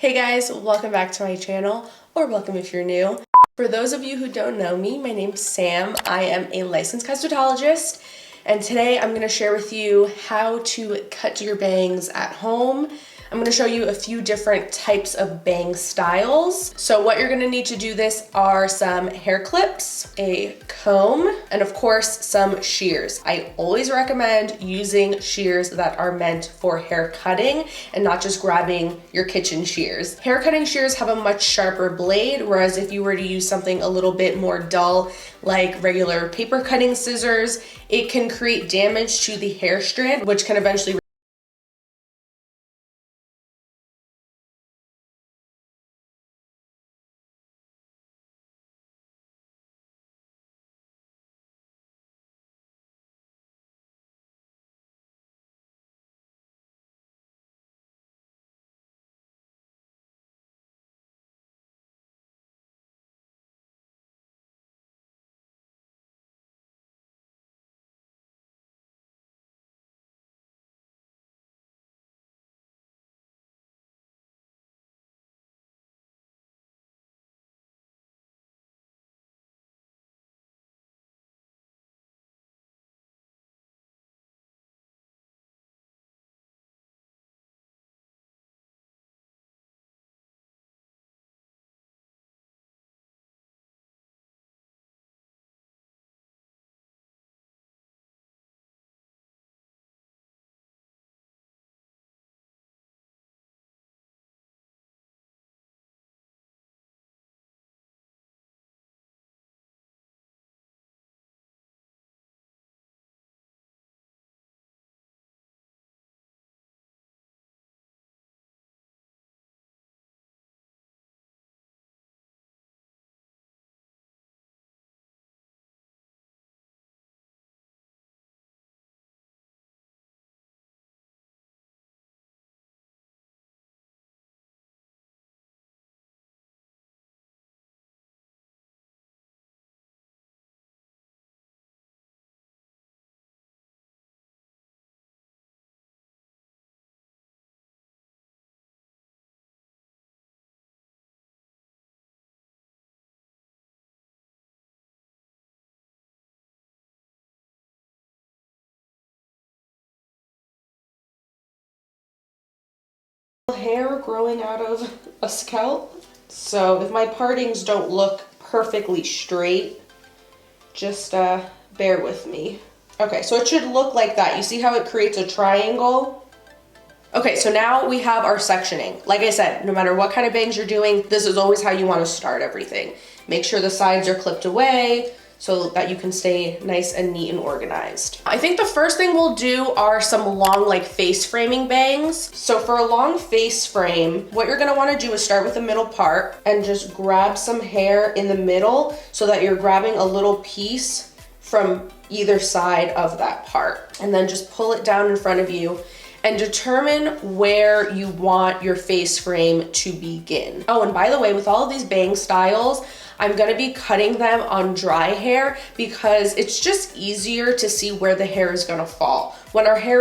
Hey guys, welcome back to my channel, or welcome if you're new. For those of you who don't know me, my name's Sam. I am a licensed cosmetologist, and today I'm going to share with you how to cut your bangs at home. I'm going to show you a few different types of bang styles. So what you're going to need to do this are some hair clips, a comb, and of course some shears. I always recommend using shears that are meant for hair cutting and not just grabbing your kitchen shears. Hair cutting shears have a much sharper blade, whereas if you were to use something a little bit more dull like regular paper cutting scissors, it can create damage to the hair strand, which can eventually hair growing out of a scalp. So if my partings don't look perfectly straight, just bear with me. Okay, so it should look like that. You see how it creates a triangle? Okay, so now we have our sectioning. Like I said, no matter what kind of bangs you're doing, this is always how you want to start everything. Make sure the sides are clipped away so that you can stay nice and neat and organized. I think the first thing we'll do are some long like face framing bangs. So for a long face frame, what you're gonna wanna do is start with the middle part and just grab some hair in the middle so that you're grabbing a little piece from either side of that part. And then just pull it down in front of you and determine where you want your face frame to begin. Oh, and by the way, with all of these bang styles, I'm gonna be cutting them on dry hair because it's just easier to see where the hair is gonna fall. When our hair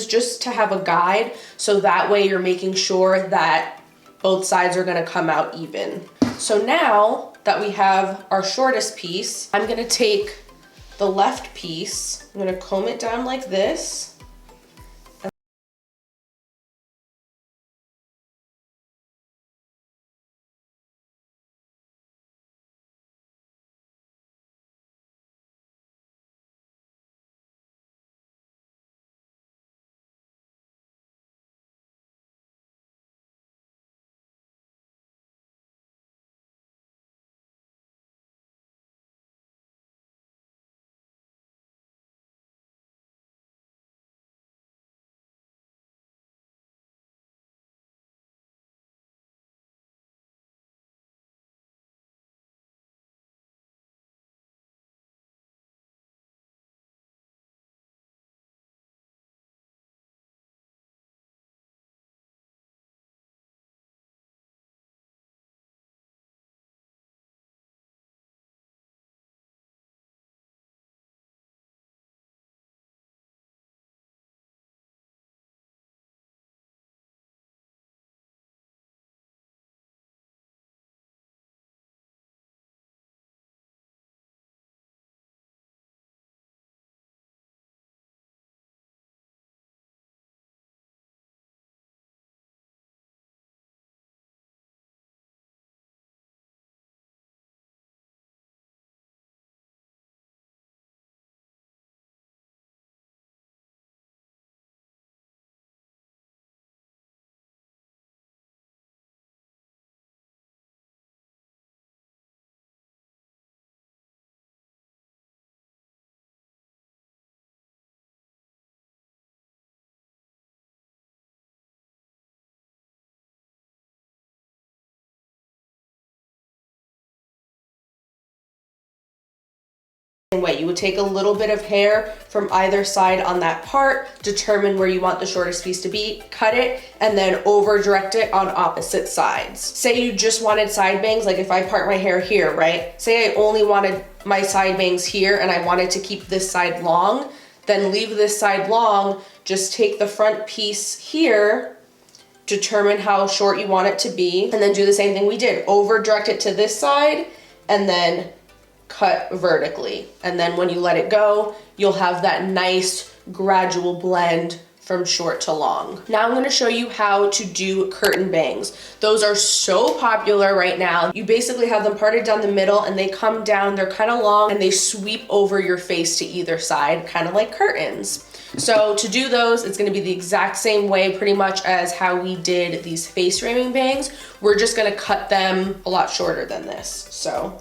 just to have a guide, so that way you're making sure that both sides are gonna come out even. So now that we have our shortest piece, I'm gonna take the left piece, I'm gonna comb it down like this. Way you would take a little bit of hair from either side on that part, determine where you want the shortest piece to be, cut it, and then over direct it on opposite sides. Say you just wanted side bangs, like if I part my hair here, right? Say I only wanted my side bangs here and I wanted to keep this side long, then leave this side long, just take the front piece here, determine how short you want it to be, and then do the same thing we did. Over direct it to this side and then cut vertically. And then when you let it go, you'll have that nice gradual blend from short to long. Now I'm going to show you how to do curtain bangs. Those are so popular right now. You basically have them parted down the middle and they come down, they're kind of long and they sweep over your face to either side, kind of like curtains. So to do those, it's going to be the exact same way pretty much as how we did these face framing bangs. We're just going to cut them a lot shorter than this. So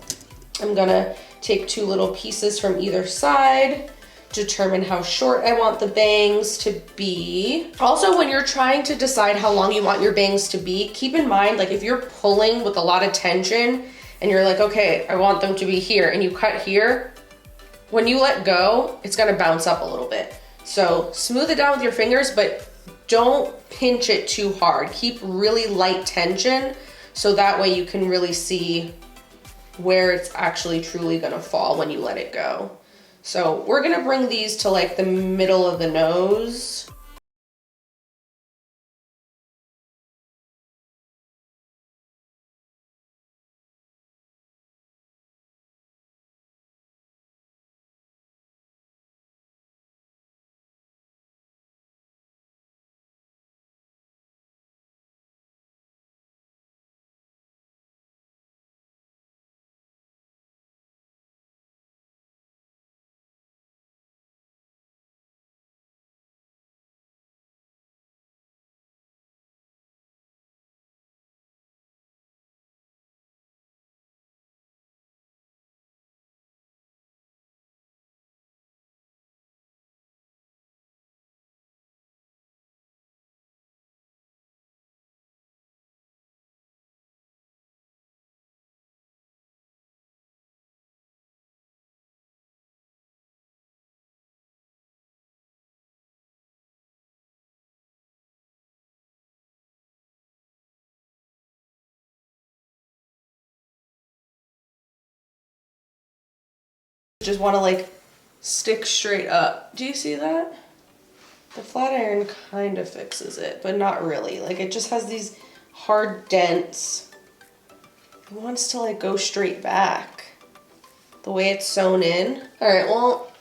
I'm gonna take two little pieces from either side, determine how short I want the bangs to be. Also, when you're trying to decide how long you want your bangs to be, keep in mind, like if you're pulling with a lot of tension and you're like, okay, I want them to be here, and you cut here, when you let go, it's gonna bounce up a little bit. So smooth it down with your fingers, but don't pinch it too hard. Keep really light tension so that way you can really see where it's actually truly gonna fall when you let it go. So we're gonna bring these to like the middle of the nose. Just wanna like stick straight up. Do you see that? The flat iron kind of fixes it, but not really. Like it just has these hard dents. It wants to like go straight back the way it's sewn in. All right, well,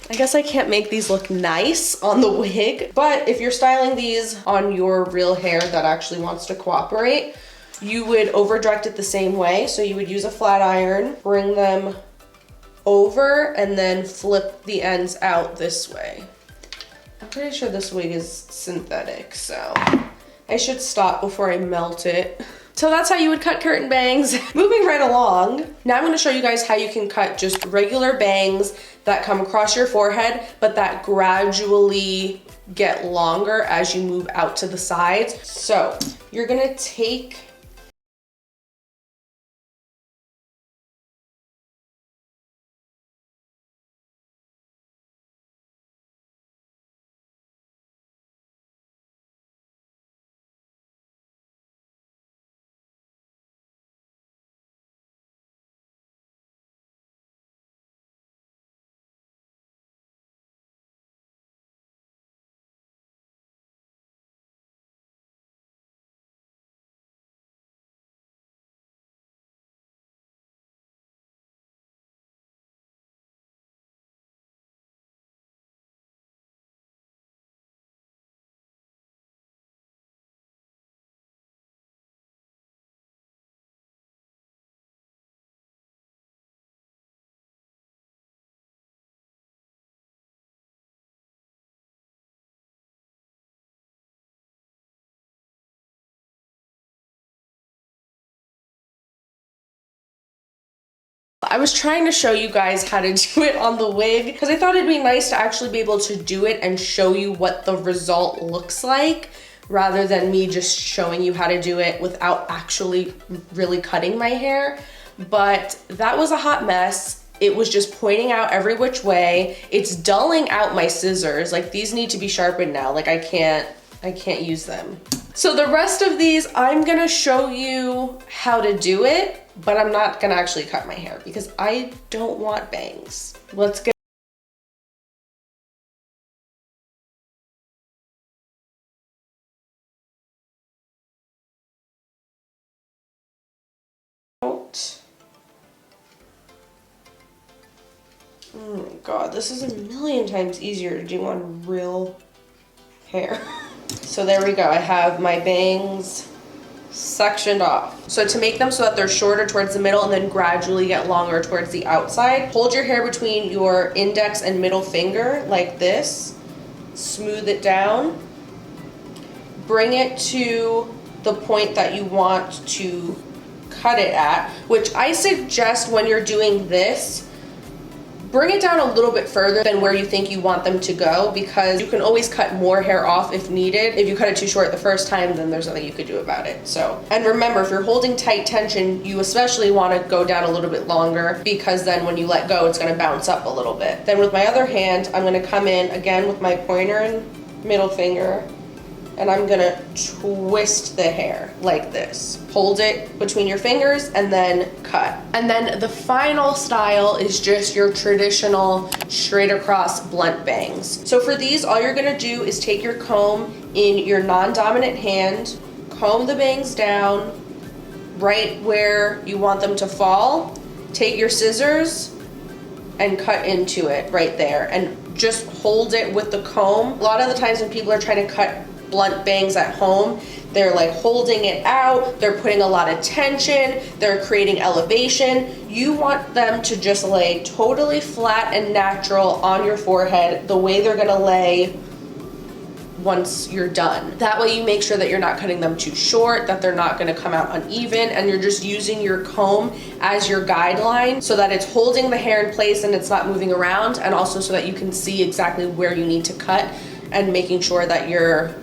I guess I can't make these look nice on the wig, but if you're styling these on your real hair that actually wants to cooperate, you would over direct it the same way. So you would use a flat iron, bring them over, and then flip the ends out this way. I'm pretty sure this wig is synthetic, so I should stop before I melt it. So that's how you would cut curtain bangs. Moving right along, now I'm gonna show you guys how you can cut just regular bangs that come across your forehead, but that gradually get longer as you move out to the sides. So you're gonna take I was trying to show you guys how to do it on the wig because I thought it'd be nice to actually be able to do it and show you what the result looks like rather than me just showing you how to do it without actually really cutting my hair. But that was a hot mess. It was just pointing out every which way. It's dulling out my scissors. Like these need to be sharpened now. Like I can't use them. So the rest of these, I'm gonna show you how to do it, but I'm not gonna actually cut my hair because I don't want bangs. Let's get out. Oh my God, this is a million times easier to do on real hair. So there we go, I have my bangs sectioned off. So to make them so that they're shorter towards the middle and then gradually get longer towards the outside, hold your hair between your index and middle finger like this, smooth it down, bring it to the point that you want to cut it at, which I suggest when you're doing this, bring it down a little bit further than where you think you want them to go because you can always cut more hair off if needed. If you cut it too short the first time, then there's nothing you could do about it. So, and remember, if you're holding tight tension, you especially want to go down a little bit longer because then when you let go, it's going to bounce up a little bit. Then with my other hand, I'm going to come in again with my pointer and middle finger, and I'm gonna twist the hair like this. Hold it between your fingers and then cut. And then the final style is just your traditional straight across blunt bangs. So for these, all you're gonna do is take your comb in your non-dominant hand, comb the bangs down right where you want them to fall, take your scissors and cut into it right there and just hold it with the comb. A lot of the times when people are trying to cut blunt bangs at home, they're like holding it out, they're putting a lot of tension, they're creating elevation. You want them to just lay totally flat and natural on your forehead the way they're gonna lay once you're done. That way you make sure that you're not cutting them too short, that they're not gonna come out uneven, and you're just using your comb as your guideline so that it's holding the hair in place and it's not moving around, and also so that you can see exactly where you need to cut and making sure that you're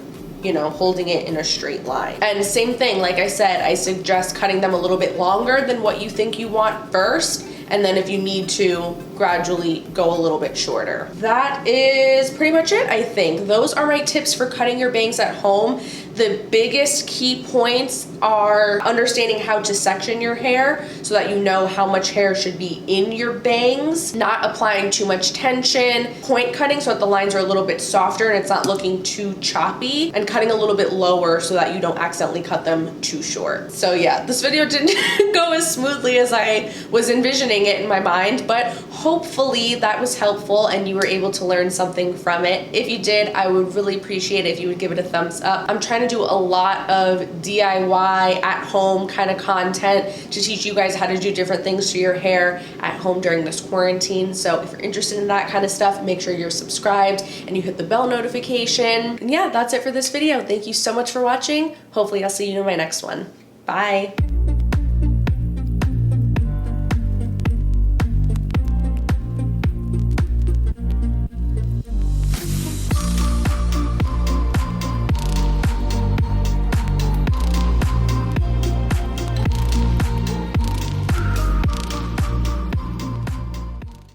holding it in a straight line. And same thing, like I said, I suggest cutting them a little bit longer than what you think you want first, and then if you need to, gradually go a little bit shorter. That is pretty much it, I think. Those are my tips for cutting your bangs at home. The biggest key points are understanding how to section your hair so that you know how much hair should be in your bangs, not applying too much tension, point cutting so that the lines are a little bit softer and it's not looking too choppy, and cutting a little bit lower so that you don't accidentally cut them too short. So yeah, this video didn't go as smoothly as I was envisioning it in my mind, but hopefully that was helpful and you were able to learn something from it. If you did, I would really appreciate it if you would give it a thumbs up. I'm trying to do a lot of DIY at home kind of content to teach you guys how to do different things to your hair at home during this quarantine. So if you're interested in that kind of stuff, make sure you're subscribed and you hit the bell notification. And yeah, that's it for this video. Thank you so much for watching. Hopefully I'll see you in my next one. Bye.